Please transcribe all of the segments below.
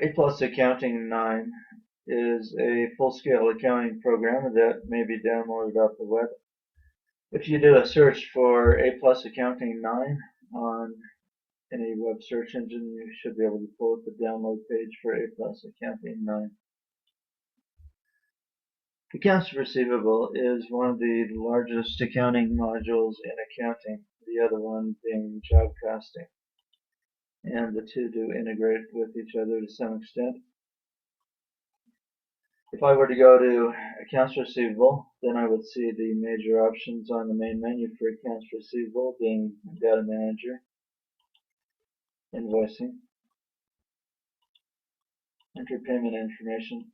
Aplus Accounting 9 is a full-scale accounting program that may be downloaded off the web. If you do a search for Aplus Accounting 9 on any web search engine, you should be able to pull up the download page for Aplus Accounting 9. Accounts receivable is one of the largest accounting modules in accounting, the other one being job costing. And the two do integrate with each other to some extent. If I were to go to accounts receivable, then I would see the major options on the main menu for accounts receivable being data manager, invoicing, enter payment information,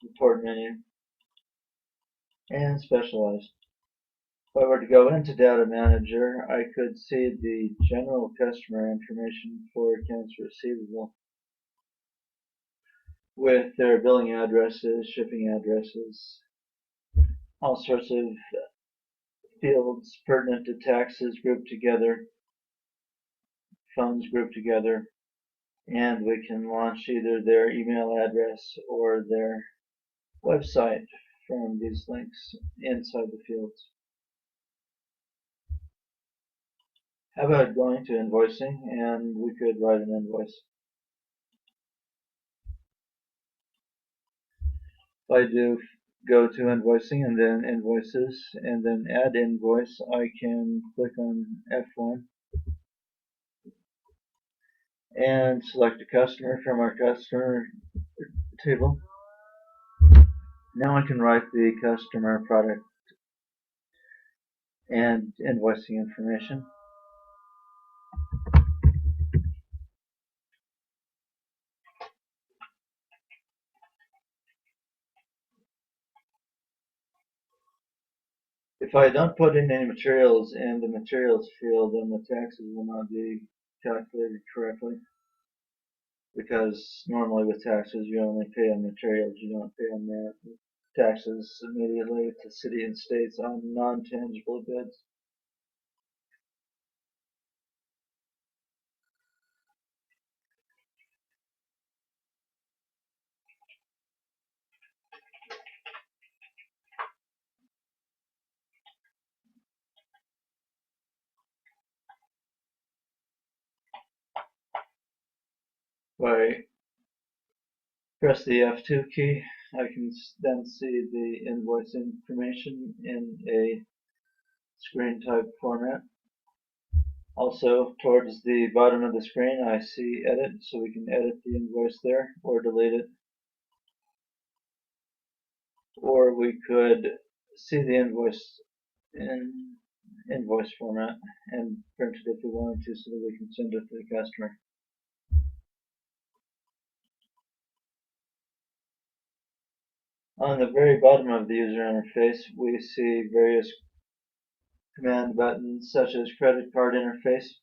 report menu, and specialized. If I were to go into data manager, I could see the general customer information for accounts receivable with their billing addresses, shipping addresses, all sorts of fields pertinent to taxes grouped together, funds grouped together, and we can launch either their email address or their website from these links inside the fields. How about going to invoicing, and we could write an invoice. If I do go to invoicing and then invoices and then add invoice, I can click on F1 and select a customer from our customer table. Now I can write the customer product and invoicing information. If I don't put in any materials in the materials field, then the taxes will not be calculated correctly. Because normally with taxes you only pay on materials, you don't pay on the taxes immediately to city and states on non-tangible goods. If I press the F2 key, I can then see the invoice information in a screen type format. Also, towards the bottom of the screen, I see edit, so we can edit the invoice there or delete it. Or we could see the invoice in invoice format and print it if we wanted to so that we can send it to the customer. On the very bottom of the user interface, we see various command buttons such as credit card interface,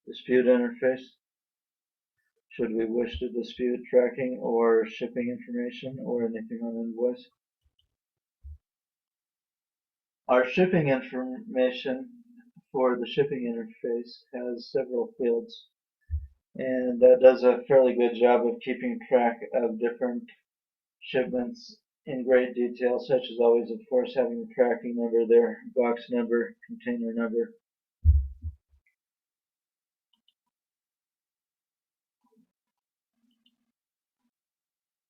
dispute interface, should we wish to dispute tracking or shipping information or anything on invoice. Our shipping information for the shipping interface has several fields, and that does a fairly good job of keeping track of different shipments in great detail, such as always, of course, having the tracking number there, box number, container number.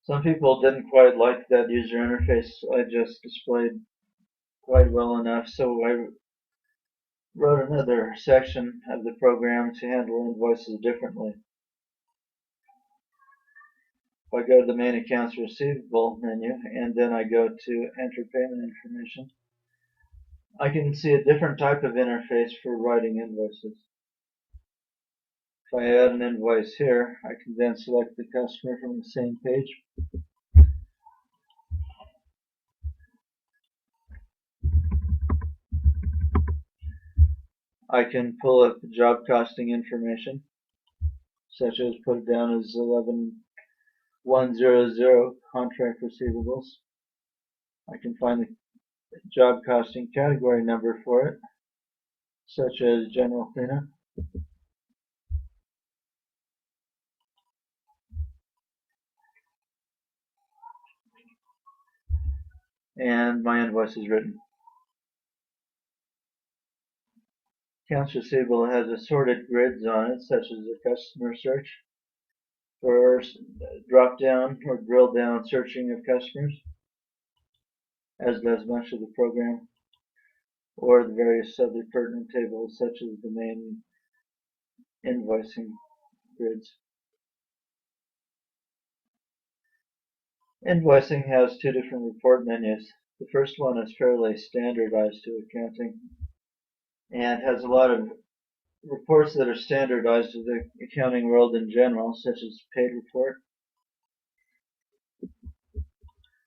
Some people didn't quite like that user interface I just displayed quite well enough, so I wrote another section of the program to handle invoices differently. If I go to the main accounts receivable menu and then I go to enter payment information, I can see a different type of interface for writing invoices. If I add an invoice here, I can then select the customer from the same page. I can pull up the job costing information, such as put it down as 11100 contract receivables. I can find the job costing category number for it, such as general cleanup. and my invoice is written. Accounts receivable has assorted grids on it, such as a customer search for drop down or drill down searching of customers, as does much of the program, or the various other pertinent tables, such as the main invoicing grids. Invoicing has two different report menus. The first one is fairly standardized to accounting and has a lot of reports that are standardized to the accounting world in general, such as paid report,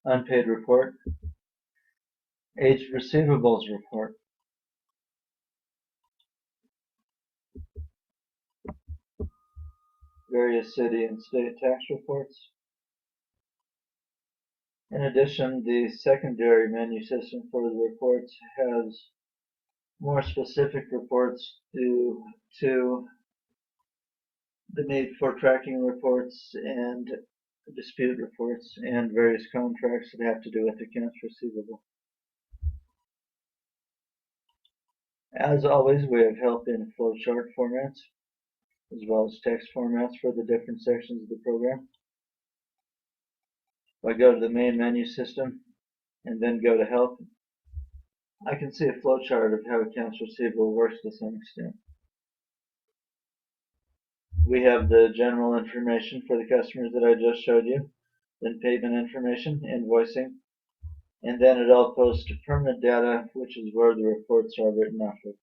unpaid report, aged receivables report, various city and state tax reports. In addition, the secondary menu system for the reports has more specific reports due to the need for tracking reports and dispute reports and various contracts that have to do with accounts receivable. As always, we have help in flowchart formats as well as text formats for the different sections of the program. If I go to the main menu system and then go to help, I can see a flowchart of how accounts receivable works to some extent. We have the general information for the customers that I just showed you, then payment information, invoicing, and then it all goes to permanent data, which is where the reports are written off of.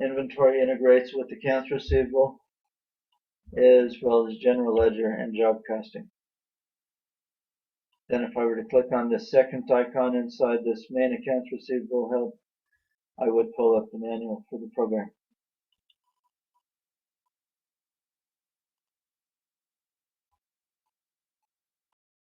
Inventory integrates with accounts receivable as well as general ledger and job costing. Then if I were to click on this second icon inside this main accounts receivable help, I would pull up the manual for the program.